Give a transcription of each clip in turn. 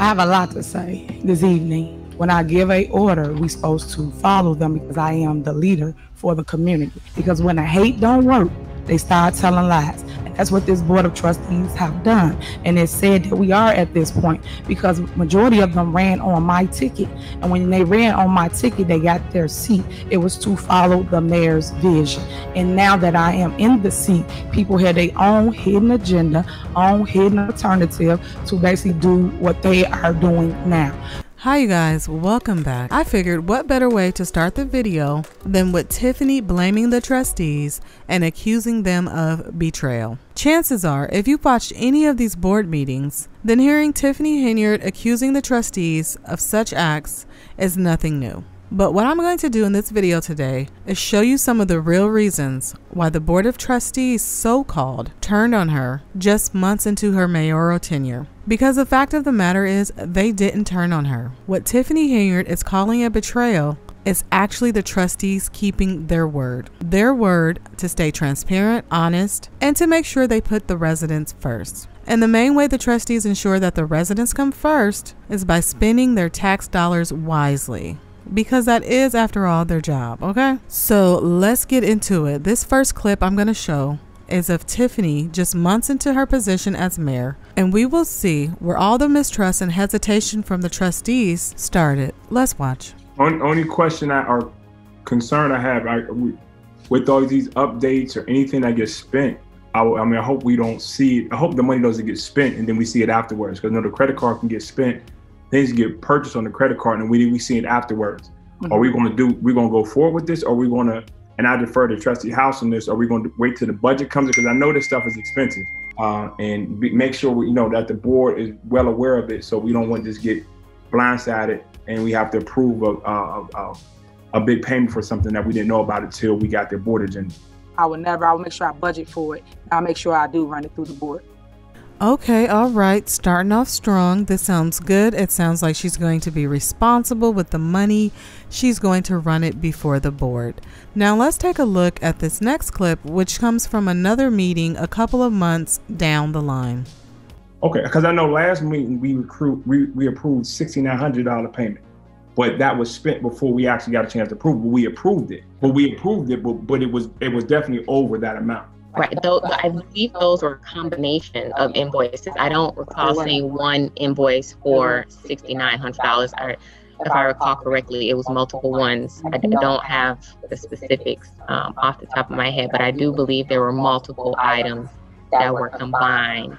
I have a lot to say this evening. When I give a order, we're supposed to follow them because I am the leader for the community. Because when the hate don't work, they start telling lies. And that's what this Board of Trustees have done. And it said that we are at this point because majority of them ran on my ticket. And when they ran on my ticket, they got their seat. It was to follow the mayor's vision. And now that I am in the seat, people have their own hidden agenda, own hidden alternative to basically do what they are doing now. Hi you guys, welcome back. I figured what better way to start the video than with Tiffany blaming the trustees and accusing them of betrayal. Chances are, if you've watched any of these board meetings, then hearing Tiffany Henyard accusing the trustees of such acts is nothing new. But what I'm going to do in this video today is show you some of the real reasons why the Board of Trustees, so-called, turned on her just months into her mayoral tenure. Because the fact of the matter is, they didn't turn on her. What Tiffany Henyard is calling a betrayal is actually the trustees keeping their word. Their word to stay transparent, honest, and to make sure they put the residents first. And the main way the trustees ensure that the residents come first is by spending their tax dollars wisely. Because that is, after all, their job, okay? So let's get into it. This first clip I'm going to show is of Tiffany just months into her position as mayor, and we will see where all the mistrust and hesitation from the trustees started. Let's watch. Only question or concern I have with all these updates or anything that gets spent, I hope we don't see it. I hope the money doesn't get spent and then we see it afterwards, because the credit card can get spent, things get purchased on the credit card, and we see it afterwards. Are we going to go forward with this? Or are we going to, and I defer to Trustee House on this, are we going to wait till the budget comes in? Because I know this stuff is expensive, and make sure we know that the board is well aware of it, so we don't want to just get blindsided and we have to approve a big payment for something that we didn't know about until we got the board agenda. I will make sure I budget for it. I'll make sure I do run it through the board. Okay, all right, starting off strong. This sounds good. It sounds like she's going to be responsible with the money. She's going to run it before the board. Now let's take a look at this next clip, which comes from another meeting a couple of months down the line. Okay, because I know last meeting we approved $6,900 payment, but that was spent before we actually got a chance to approve it. We approved it, but it was definitely over that amount. Right, I believe those were a combination of invoices. I don't recall seeing one invoice for $6,900. If I recall correctly, it was multiple ones. I don't have the specifics off the top of my head, but I do believe there were multiple items that were combined.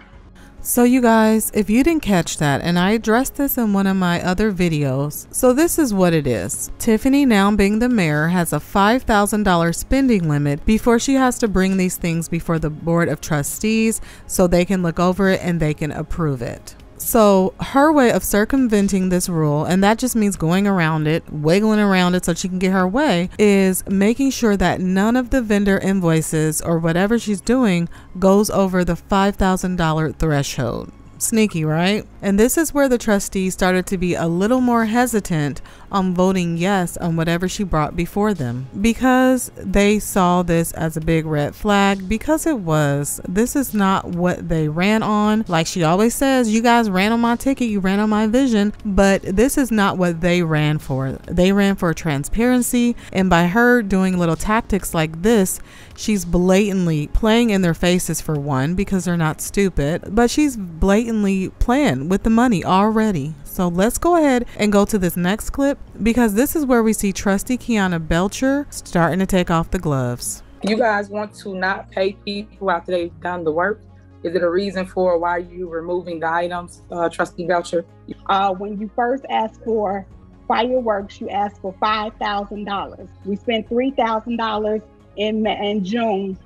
So you guys, if you didn't catch that, and I addressed this in one of my other videos, so this is what it is. Tiffany, now being the mayor, has a $5,000 spending limit before she has to bring these things before the Board of Trustees so they can look over it and they can approve it. So her way of circumventing this rule, and that just means going around it, wiggling around it so she can get her way, is making sure that none of the vendor invoices or whatever she's doing goes over the $5,000 threshold. Sneaky, right? And this is where the trustees started to be a little more hesitant on voting yes on whatever she brought before them, because they saw this as a big red flag, because this is not what they ran on. Like she always says, you guys ran on my ticket, you ran on my vision, but this is not what they ran for. They ran for transparency, and by her doing little tactics like this, she's blatantly playing in their faces, for one, because they're not stupid, but she's blatantly playing with the money already. So let's go ahead and go to this next clip, because this is where we see Trustee Kiana Belcher starting to take off the gloves. You guys want to not pay people after they've done the work? Is it a reason for why you removing the items, Trustee Belcher? When you first asked for fireworks, you asked for $5,000. We spent $3,000 in June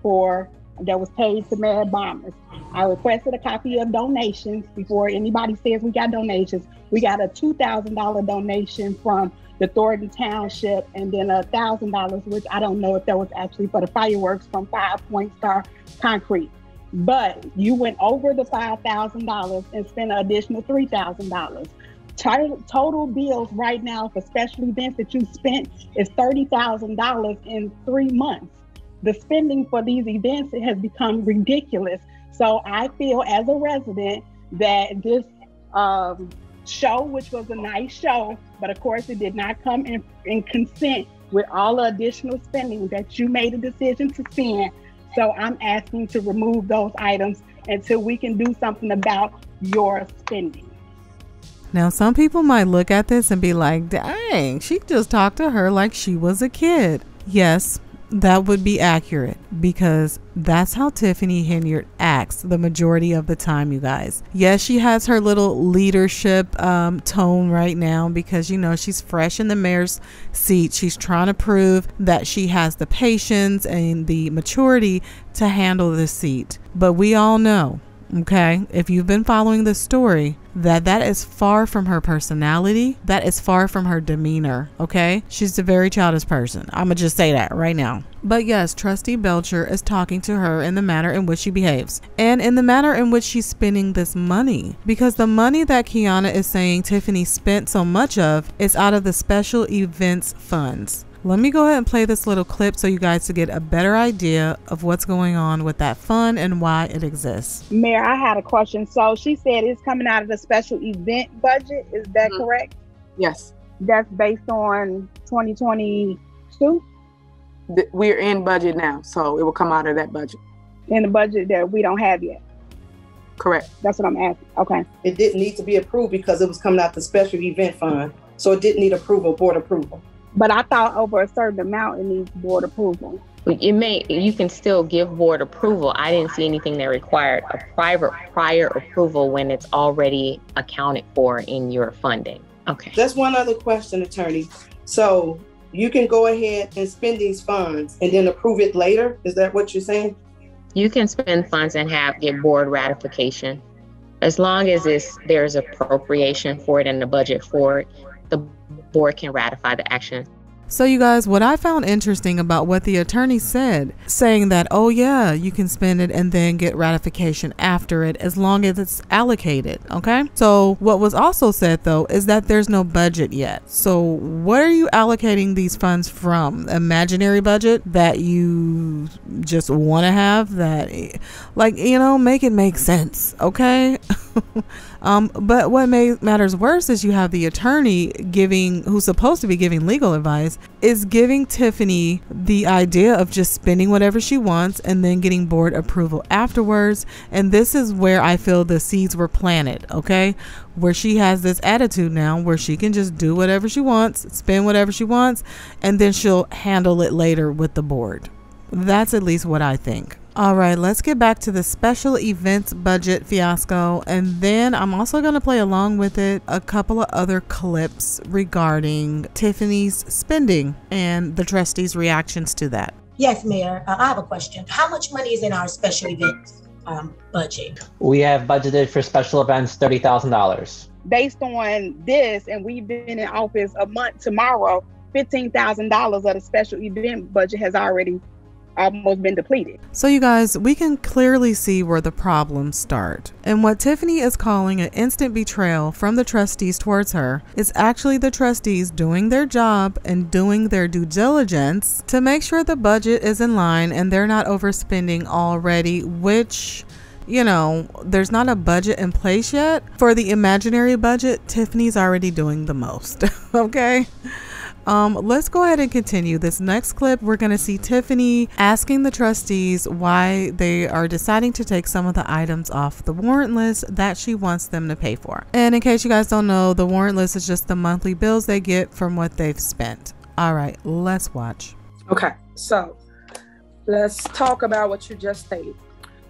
that was paid to Mad Bombers. I requested a copy of donations before anybody says we got donations. We got a $2,000 donation from the Thornton Township, and then $1,000, which I don't know if that was actually for the fireworks, from 5 Point Star Concrete. But you went over the $5,000 and spent an additional $3,000. Total bills right now for special events that you spent is $30,000 in 3 months. The spending for these events has become ridiculous. So I feel as a resident that this show, which was a nice show, but of course it did not come in consent with all the additional spending that you made a decision to spend. So I'm asking to remove those items until we can do something about your spending. Now, some people might look at this and be like, dang, she just talked to her like she was a kid. Yes, that would be accurate, because that's how Tiffany Henyard acts the majority of the time, you guys. Yes, she has her little leadership tone right now because, you know, she's fresh in the mayor's seat. She's trying to prove that she has the patience and the maturity to handle the seat. But we all know, okay, if you've been following the story, that is far from her personality. That is far from her demeanor, okay? She's a very childish person. I'm gonna just say that right now. But yes, Trustee Belcher is talking to her in the manner in which she behaves and in the manner in which she's spending this money, because the money that Kiana is saying Tiffany spent so much of is out of the special events funds. Let me go ahead and play this little clip so you guys to get a better idea of what's going on with that fund and why it exists. Mayor, I had a question. So she said it's coming out of the special event budget. Is that correct? Yes. That's based on 2022? We're in budget now, so it will come out of that budget. In the budget that we don't have yet? Correct. That's what I'm asking. Okay. It didn't need to be approved because it was coming out the special event fund. So it didn't need board approval. But I thought over a certain amount it needs board approval. You can still give board approval. I didn't see anything that required a prior approval when it's already accounted for in your funding. Okay. That's one other question, attorney. So you can go ahead and spend these funds and then approve it later? Is that what you're saying? You can spend funds and get board ratification. As long as there's appropriation for it and the budget for it, the board can ratify the action. So you guys, what I found interesting about what the attorney said, saying that, oh yeah, you can spend it and then get ratification after it as long as it's allocated, okay? So what was also said though is that there's no budget yet. So what are you allocating these funds from? Imaginary budget that you just want to have, that, like, you know, make it make sense, okay? But what matters worse is you have the attorney who's supposed to be giving legal advice, is giving Tiffany the idea of just spending whatever she wants and then getting board approval afterwards. And this is where I feel the seeds were planted, okay? Where she has this attitude now where she can just do whatever she wants, spend whatever she wants, and then she'll handle it later with the board. That's at least what I think. All right, let's get back to the special events budget fiasco, and then I'm also going to play along with it a couple of other clips regarding Tiffany's spending and the trustees' reactions to that. Yes, Mayor, I have a question. How much money is in our special events budget? We have budgeted for special events $30,000. Based on this, and we've been in office a month tomorrow, $15,000 of the special event budget has already almost been depleted. So you guys, we can clearly see where the problems start. And what Tiffany is calling an instant betrayal from the trustees towards her is actually the trustees doing their job and doing their due diligence to make sure the budget is in line and they're not overspending already, which, you know, there's not a budget in place yet. For the imaginary budget, Tiffany's already doing the most, okay? Let's go ahead and continue. This next clip, we're going to see Tiffany asking the trustees why they are deciding to take some of the items off the warrant list that she wants them to pay for. And in case you guys don't know, the warrant list is just the monthly bills they get from what they've spent. All right, let's watch. Okay, so let's talk about what you just stated.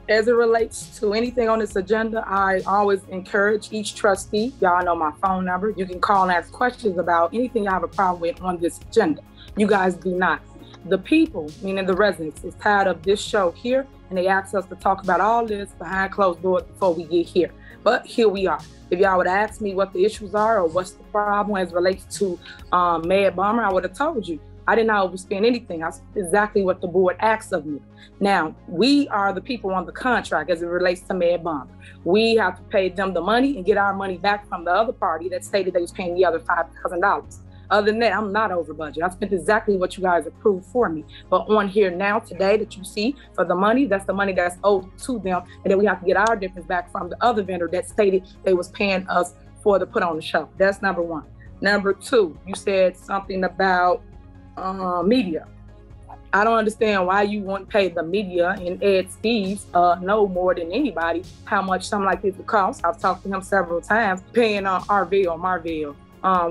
As it relates to anything on this agenda, I always encourage each trustee, y'all know my phone number, you can call and ask questions about anything you have a problem with on this agenda. You guys do not. The people, meaning the residents, is tired of this show here, and they ask us to talk about all this behind closed doors before we get here. But here we are. If y'all would ask me what the issues are or what's the problem as it relates to Mayor Bomber, I would have told you. I did not overspend anything. That's exactly what the board asked of me. Now, we are the people on the contract as it relates to Mayor Bomber. We have to pay them the money and get our money back from the other party that stated they was paying the other $5,000. Other than that, I'm not over budget. I spent exactly what you guys approved for me. But on here now, today, that you see for the money, that's the money that's owed to them. And then we have to get our difference back from the other vendor that stated they was paying us for to put on the show. That's number one. Number two, you said something about media. I don't understand why you wouldn't pay the media and Ed Steves know more than anybody how much something like this would cost. I've talked to him several times, paying Marvell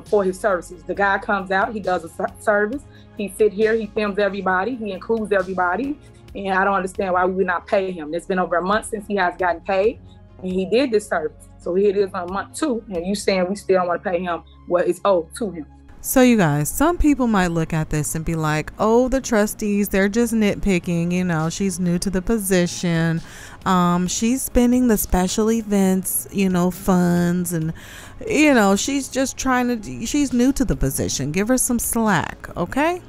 for his services. The guy comes out, he does a service, he sit here, he films everybody, he includes everybody, and I don't understand why we would not pay him. It's been over a month since he has gotten paid, and he did this service. So here it is on month 2, and you saying we still don't want to pay him what is owed to him. So you guys, some people might look at this and be like, oh, the trustees, they're just nitpicking. You know, she's new to the position. She's spending the special events, you know, funds, and, you know, she's just she's new to the position. Give her some slack, okay?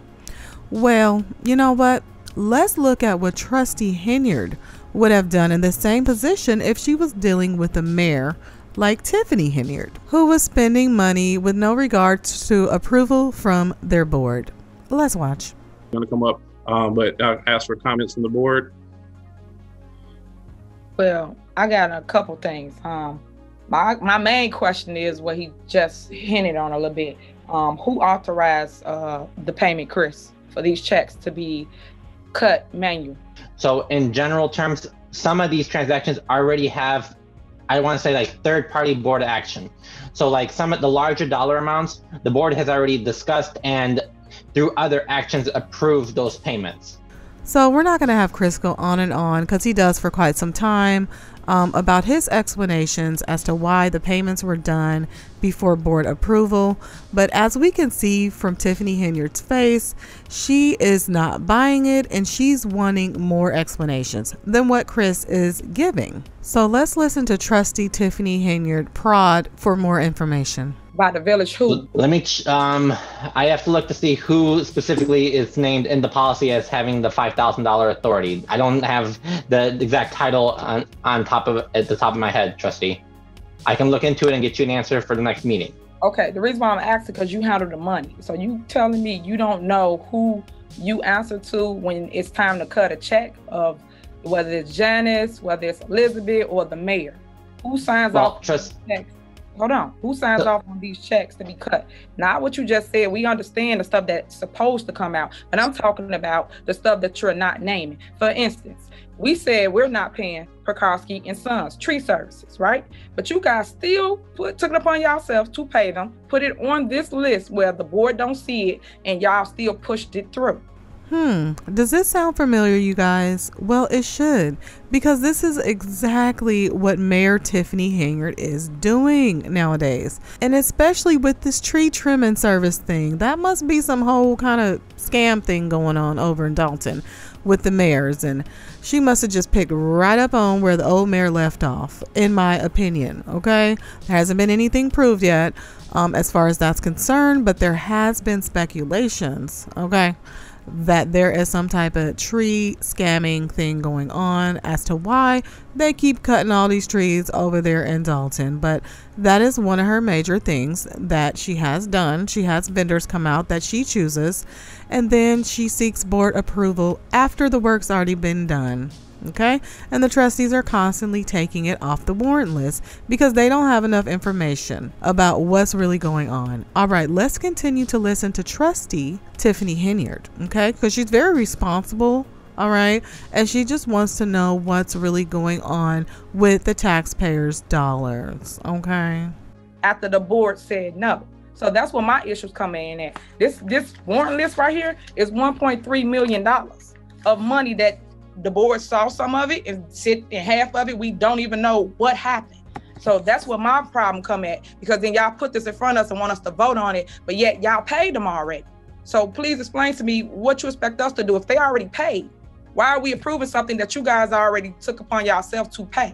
Well, you know what? Let's look at what Trustee Henyard would have done in the same position if she was dealing with the mayor like Tiffany Henyard, who was spending money with no regard to approval from their board. Let's watch. Going to come up, but I'll ask for comments from the board. Well, I got a couple things. My main question is what he just hinted on a little bit. Who authorized the payment, Chris, for these checks to be cut manual? So in general terms, some of these transactions already have, I want to say, like third-party board action. So like some of the larger dollar amounts, the board has already discussed and through other actions approved those payments. So we're not going to have Chris go on and on, because he does for quite some time, about his explanations as to why the payments were done before board approval. But as we can see from Tiffany Henyard's face, she is not buying it, and she's wanting more explanations than what Chris is giving. So let's listen to Trustee Tiffany Henyard prod for more information. By the village who? Let me, I have to look to see who specifically is named in the policy as having the $5,000 authority. I don't have the exact title at the top of my head, Trustee. I can look into it and get you an answer for the next meeting. Okay, the reason why I'm asking, because you handle the money. So you telling me you don't know who you answer to when it's time to cut a check, of whether it's Janice, whether it's Elizabeth, or the mayor? Who signs off on these checks? Hold on. Who signs off on these checks to be cut? Not what you just said. We understand the stuff that's supposed to come out, but I'm talking about the stuff that you're not naming. For instance, we said we're not paying Perkowski and Sons tree services, right? But you guys still took it upon yourselves to pay them, put it on this list where the board don't see it, and y'all still pushed it through. Does this sound familiar, you guys? Well, it should, because this is exactly what Mayor Tiffany Henyard is doing nowadays. And especially with this tree trimming service thing, that must be some whole kind of scam thing going on over in Dolton with the mayors. And she must have just picked right up on where the old mayor left off, in my opinion, okay? There hasn't been anything proved yet as far as that's concerned, but there has been speculations, okay, that there is some type of tree scamming thing going on as to why they keep cutting all these trees over there in Dolton. But that is one of her major things that she has done. She has vendors come out that she chooses, and then she seeks board approval after the work's already been done. Okay, and the trustees are constantly taking it off the warrant list because they don't have enough information about what's really going on. All right, let's continue to listen to Trustee Tiffany Henyard, okay, because she's very responsible, all right, and she just wants to know what's really going on with the taxpayers' dollars, okay? After the board said no. So that's where my issues come in at. This warrant list right here is $1.3 million of money that the board saw some of it and sit in half of it. We don't even know what happened. So that's where my problem come at, because then y'all put this in front of us and want us to vote on it, but yet y'all paid them already. So please explain to me what you expect us to do if they already paid. Why are we approving something that you guys already took upon yourself to pay?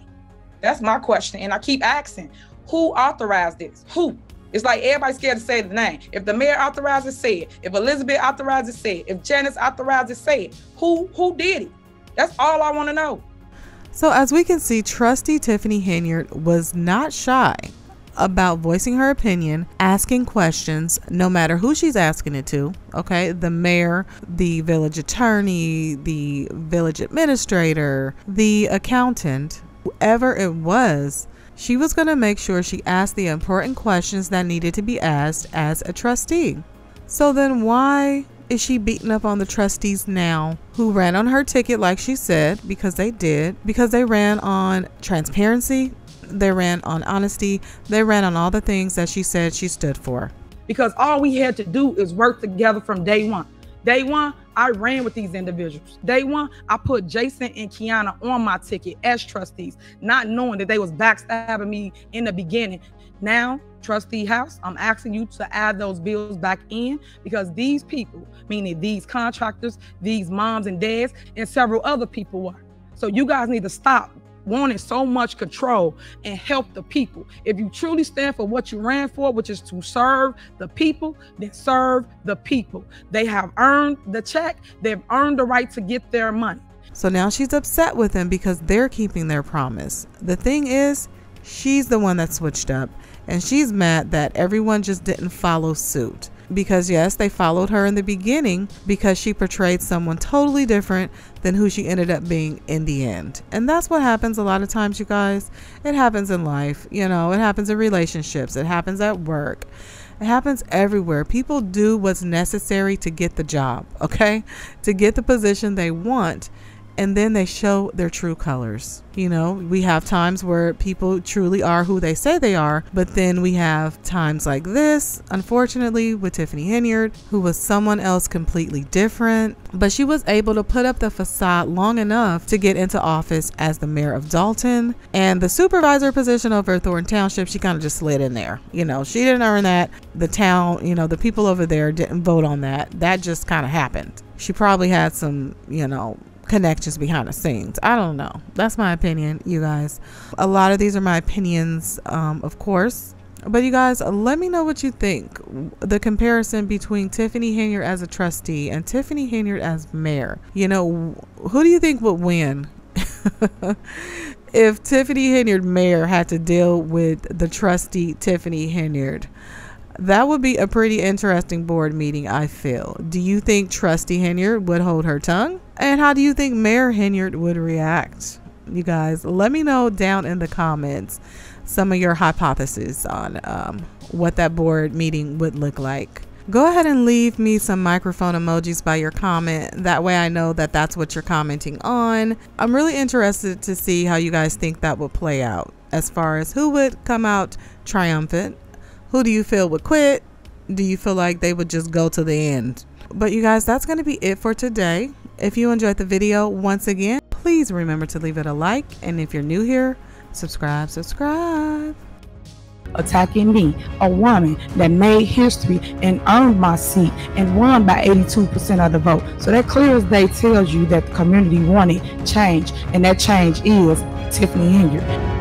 That's my question. And I keep asking, who authorized this? Who? It's like everybody's scared to say the name. If the mayor authorized it, say it. If Elizabeth authorized it, say it. If Janice authorized it, say it. Who did it? That's all I want to know. So as we can see, Trustee Tiffany Henyard was not shy about voicing her opinion, asking questions, no matter who she's asking it to, okay? The mayor, the village attorney, the village administrator, the accountant, whoever it was, She was going to make sure she asked the important questions that needed to be asked as a trustee. So then why is she beating up on the trustees now who ran on her ticket like she said? Because they did. Because they ran on transparency, they ran on honesty, they ran on all the things that she said she stood for. Because all we had to do is work together from day one. Day one, I ran with these individuals. Day one, I put Jason and Kiana on my ticket as trustees, not knowing that they was backstabbing me in the beginning. Now, Trustee House, I'm asking you to add those bills back in, because these people, meaning these contractors, these moms and dads, and several other people were. So you guys need to stop wanting so much control and help the people. If you truly stand for what you ran for, which is to serve the people, then serve the people. They have earned the check. They've earned the right to get their money. So now she's upset with them because they're keeping their promise. The thing is, she's the one that switched up, and she's mad that everyone just didn't follow suit. Because yes, they followed her in the beginning because she portrayed someone totally different than who she ended up being in the end. And that's what happens a lot of times, you guys. It happens in life, you know, it happens in relationships, it happens at work, it happens everywhere. People do what's necessary to get the job, okay? To get the position they want. And then they show their true colors. You know, we have times where people truly are who they say they are, but then we have times like this, unfortunately, with Tiffany Henyard, who was someone else completely different, but she was able to put up the facade long enough to get into office as the mayor of Dolton. And the supervisor position over at Thornton Township, she kind of just slid in there. You know, she didn't earn that. The town, you know, the people over there didn't vote on that. That just kind of happened. She probably had some, you know, connections behind the scenes. I don't know. That's my opinion, you guys. A lot of these are my opinions, of course. But you guys, let me know what you think. The comparison between Tiffany Henyard as a trustee and Tiffany Henyard as mayor. You know, who do you think would win? If Tiffany Henyard mayor had to deal with the trustee Tiffany Henyard, that would be a pretty interesting board meeting, I feel. Do you think Trustee Henyard would hold her tongue? And how do you think Mayor Henyard would react? You guys, let me know down in the comments some of your hypotheses on what that board meeting would look like. Go ahead and leave me some microphone emojis by your comment. That way I know that that's what you're commenting on. I'm really interested to see how you guys think that will play out, as far as who would come out triumphant. Who do you feel would quit? Do you feel like they would just go to the end? But you guys, that's going to be it for today. If you enjoyed the video, once again, please remember to leave it a like. And if you're new here, subscribe. Attacking me, a woman that made history and earned my seat and won by 82% of the vote. So that clear as day tells you that the community wanted change, and that change is Tiffany Henyard.